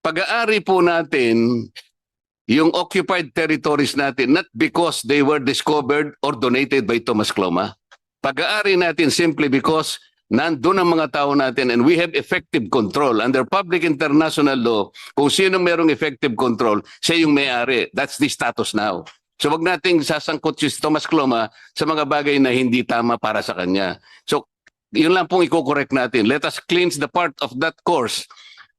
pag-aari po natin yung occupied territories natin not because they were discovered or donated by Thomas Cloma. Pag-aari natin simply because nandun ang mga tao natin and we have effective control. Under public international law, kung sino merong effective control, siya yung may-ari. That's the status now. So wag nating sasangkot si Thomas Cloma sa mga bagay na hindi tama para sa kanya. So yun lang pong i-correct natin. Let us cleanse the part of that course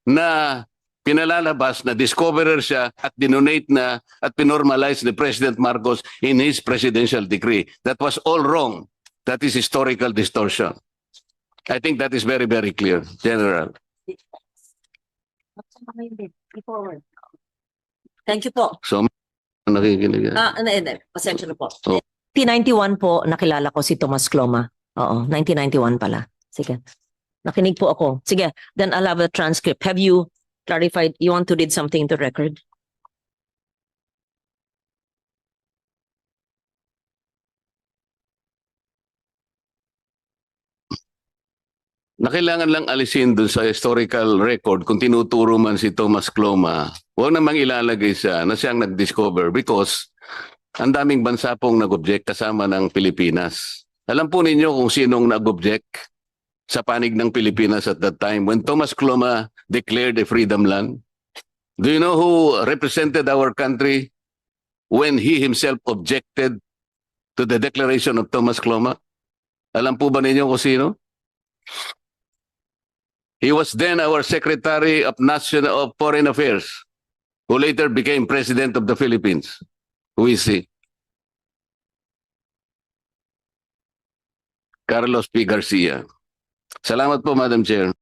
na pinalalabas na discoverer siya at dinonate na at pinormalize ni President Marcos in his presidential decree. That was all wrong. That is historical distortion. I think that is very, very clear, General. Thank you po. So, nakikinig. Pasensya na po. Oh. 1991 po, nakilala ko si Thomas Cloma. Oo, 1991 pala. Sige. Nakinig po ako. Sige, then I'll have a transcript. Have you clarified, you want to read something to record? Na kailangan lang alisin dun sa historical record kung tinuturo man si Thomas Cloma, huwag namang ilalagay siya na siyang nag-discover because ang daming bansa pong nag-object kasama ng Pilipinas. Alam po ninyo kung sinong nag-object sa panig ng Pilipinas at that time when Thomas Cloma declared a freedom land? Do you know who represented our country when he himself objected to the declaration of Thomas Cloma? Alam po ba ninyo kung sino? He was then our Secretary of Foreign Affairs, who later became President of the Philippines. Who is he? Carlos P. Garcia. Salamat po, Madam Chair.